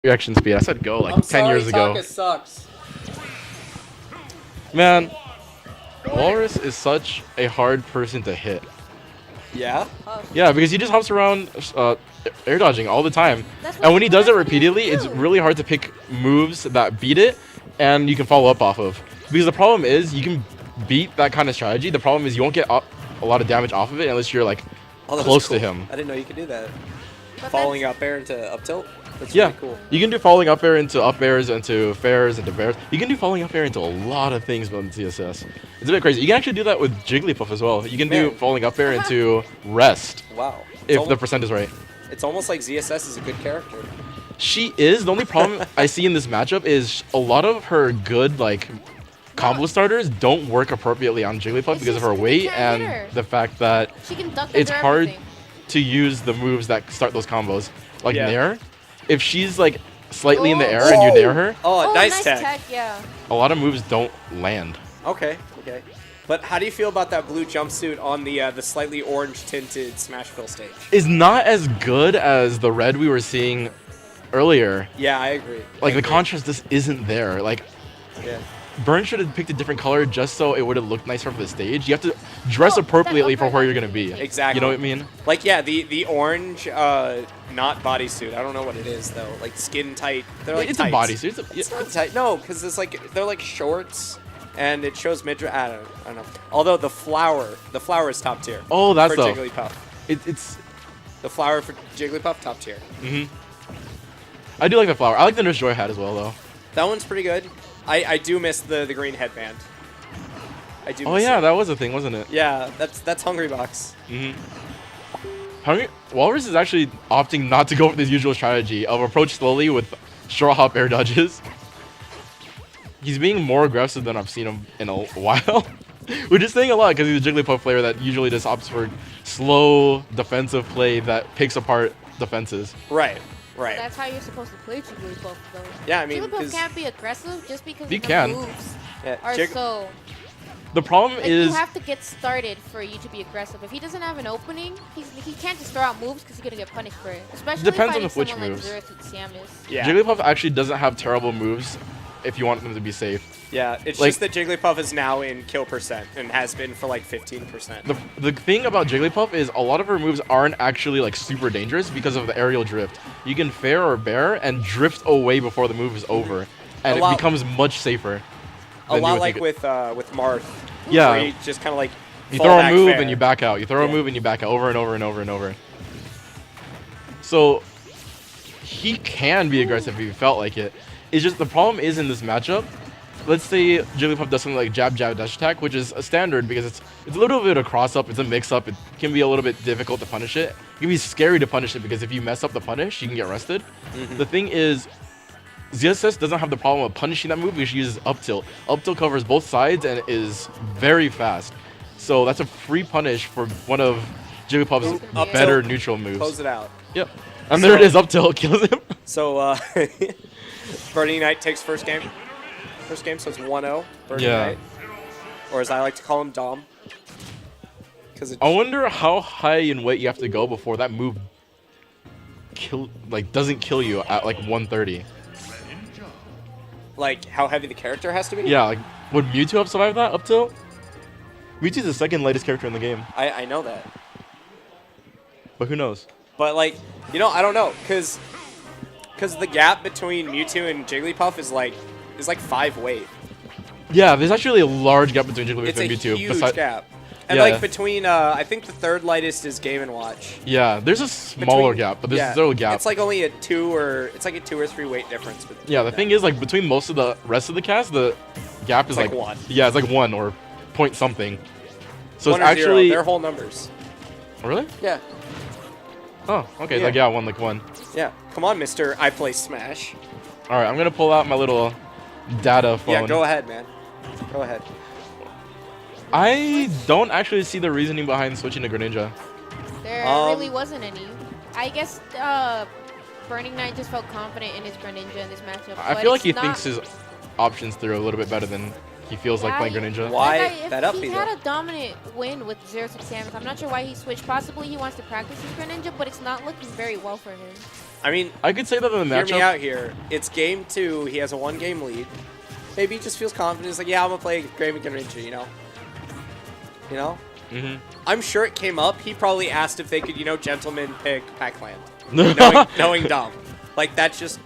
reaction speed. I said go like I'm 10 years ago. Taka sucks. Man, Walrus is such a hard person to hit. Yeah? Yeah, because he just hops around air dodging all the time. That's And when he does it what repeatedly, he it's do. really hard to pick moves that beat it and you can follow up off of. Because the problem is you can beat that kind of strategy. The problem is you won't get a lot of damage off of it unless you're like close cool. to him. I didn't know you could do that. But Falling up air into up tilt? That's Yeah, really cool. you can do falling up air into up airs, into fairs, into bears. You can do falling up air into a lot of things on CSS. It's a bit crazy. You can actually do that with Jigglypuff as well. You can do Man. falling up air into rest Wow. if the percent is right. It's almost like ZSS is a good character. She is. The only problem I see in this matchup is a lot of her good like combo starters don't work appropriately on Jigglypuff because of her weight and the fact that She can duck it's under hard everything. to use the moves that start those combos. Like Yeah. Nair, if she's like slightly in the air Oh. and you Nair her, Oh, nice nice tech. tech, yeah. a lot of moves don't land. Okay, okay. But how do you feel about that blue jumpsuit on the slightly orange tinted Smashville stage? Is not as good as the red we were seeing earlier. Yeah, I agree. Like I the agree. contrast just isn't there. Like Yeah. Burn should have picked a different color just so it would have looked nicer for the stage. You have to dress Oh, appropriately that for where you're upper gonna be. Exactly. You know what I mean? Like, yeah, the orange, not bodysuit. I don't know what it is, though. Like, skin tight. They're like It's tights. a bodysuit. It's a, It's not tight. No, because it's like, they're like shorts, and it shows midriff. I don't know. Although the flower is top tier. Oh, that's for the. Jigglypuff. It's. The flower for Jigglypuff, top tier. I do like the flower. I like the Nurse Joy hat as well, though. That one's pretty good. I do miss the green headband. I do Oh miss yeah, it. that was a thing, wasn't it? Yeah, that's Hungry Box. Walrus is actually opting not to go for this usual strategy of approach slowly with straw hop air dodges. He's being more aggressive than I've seen him in a while. Which is saying a lot because he's a Jigglypuff player that usually just opts for slow defensive play that picks apart defenses. Right, right. That's how you're supposed to play Jigglypuff, though. Yeah, I mean, Jigglypuff 'cause- can't be aggressive just because You the can. moves Yeah, are so. The problem Like, is you have to get started for you to be aggressive. If he doesn't have an opening, he can't just throw out moves because he's gonna get punished for it. Especially Depends on fighting the Twitch someone moves. like Zerth with Samus. yeah. Jigglypuff actually doesn't have terrible moves if you want them to be safe. Yeah, it's Like- just that Jigglypuff is now in kill percent and has been for like 15%. The thing about Jigglypuff is a lot of her moves aren't actually like super dangerous because of the aerial drift. You can fair or bear and drift away before the move is over, and it lot- becomes much safer. A than you lot would like think with Marth. Yeah. Where you just kind of like You fall throw a back move fair. and you back out. You throw a Yeah. move and you back out over and over and over and over. So he can be aggressive if he felt like it. It's just the problem is in this matchup. Let's say Jigglypuff does something like jab, jab, dash attack, which is a standard because it's a little bit of a cross up. It's a mix up. It can be a little bit difficult to punish it. It can be scary to punish it because if you mess up the punish, you can get arrested. The thing is, ZSS doesn't have the problem of punishing that move because she uses up tilt. Up tilt covers both sides and is very fast. So that's a free punish for one of Jigglypuff's Up better tilt, neutral moves. Close it out. Yep. And there it is, up tilt kills him. So, Burning Knight takes first game. First game, so it's 1-0. Burning Yeah. Knight. Or as I like to call him, Dom. Because I wonder how high in weight you have to go before that move doesn't kill you at like 130. like how heavy the character has to be. Yeah, like would Mewtwo have survived that up tilt? Mewtwo's the second lightest character in the game, I know that. but who knows? But like, I don't know, cause the gap between Mewtwo and Jigglypuff is like 5 weight. Yeah, there's actually a large gap between Jigglypuff It's a and Mewtwo. huge gap. And Yeah. like between, I think the third lightest is Game and Watch. Yeah, there's a smaller Between- gap, but there's yeah, still a gap. It's like only a 2 or 3 weight difference. Yeah, the thing is, like, between most of the rest of the cast, the gap is It's like like 1. Yeah, it's like 1 or point something. So 1 it's or 0, actually they're whole numbers. really. Yeah, Oh, okay. Yeah. Like yeah, 1 like 1. yeah. Come on, Mister. I play Smash. All right, I'm gonna pull out my little data phone. Yeah, go ahead, man. Go ahead. I don't actually see the reasoning behind switching to Greninja. There really wasn't any. I guess Burning Knight just felt confident in his Greninja in this matchup. I but feel like it's he not- thinks his options through a little bit better than he feels like playing Greninja. Why That guy, that if up he B, had though? a dominant win with 0-6 Samus, I'm not sure why he switched. Possibly he wants to practice his Greninja, but it's not looking very well for him. I mean, I could say that in the hear me matchup. out here. It's game 2. He has a 1-game lead. Maybe he just feels confident. He's like, yeah, I'm gonna play Greninja, you know. You know. Mm-hmm. I'm sure it came up. He probably asked if they could, gentlemen pick Pac-Land, knowing Dom. Like that's just.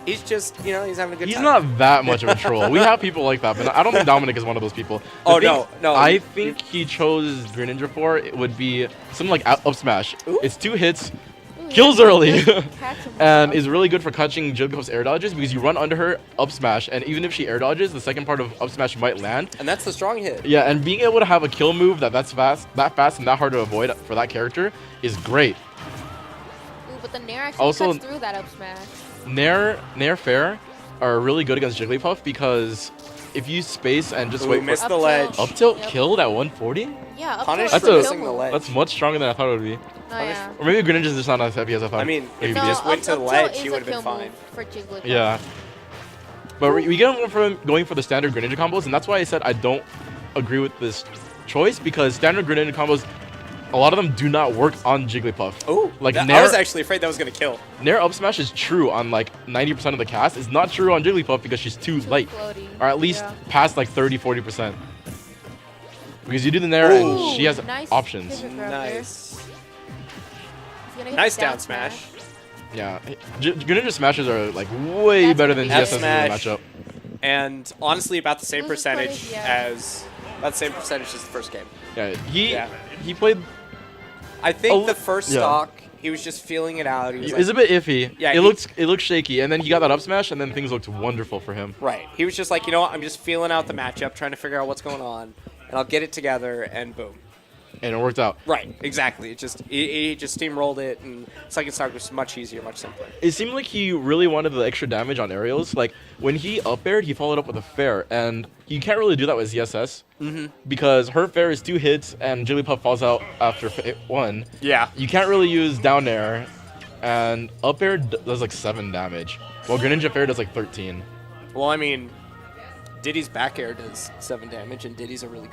He's just, he's having a good He's time. not that much of a troll. We have people like that, but I don't think Dominic is one of those people. The Oh, thing no. I think he chose Greninja for it would be something like up smash. Ooh. It's 2 hits, Ooh, kills yeah, early, just catch him and off. is really good for catching Jigglypuff's air dodges because you run under her up smash, and even if she air dodges, the second part of up smash might land. And that's the strong hit. Yeah, and being able to have a kill move that's fast, and that hard to avoid for that character is great. Ooh, but the Nair actually Also- cuts through that up smash. Nair Fair are really good against Jigglypuff because if you space and just Ooh, wait missed for the Up ledge. tilt. up tilt Yep. killed at 140, Yeah, up Punish tilt for is a missing kill the move. ledge. that's much stronger than I thought it would be. Oh, yeah. Or maybe Greninja's just not as heavy as I thought. I mean, if Maybe. he just went to the up tilt ledge, is he a would have been kill fine. move for Jigglypuff. Yeah. But we get him from going for the standard Greninja combos, and that's why I said I don't agree with this choice because standard Greninja combos, a lot of them do not work on Jigglypuff. Ooh, Like I Nair, was actually afraid that was gonna kill. Nair up smash is true on like 90% of the cast. It's not true on Jigglypuff because she's too light, floaty. or at least Yeah. past like 30-40%. Because you do the Nair Ooh, and she has nice options. pivot grab there. Nice. He's gonna hit Nice the down smash. Yeah, Greninja smashes are like way That's better gonna than be GSS good. in the F smash. matchup. And honestly, about the same Loses percentage footage, yeah. as the first game. Yeah, Yeah. he played. I think Oh, the first yeah. stock, he was just feeling it out. He was It was a like, bit iffy. Yeah, it looked shaky, and then he got that up smash, and then things looked wonderful for him. right. He was just like, you know what? I'm just feeling out the matchup, trying to figure out what's going on, and I'll get it together, and boom. And it worked out. Right. Exactly. It just he just steamrolled it, and second stock was much easier, much simpler. It seemed like he really wanted the extra damage on aerials. Like when he up aired, he followed up with a fair, and you can't really do that with ZSS because her fair is 2 hits, and Jigglypuff falls out after 1. Yeah. You can't really use down air, and up air does like 7 damage, while Greninja fair does like 13. Well, I mean, Diddy's back air does 7 damage, and Diddy's a really good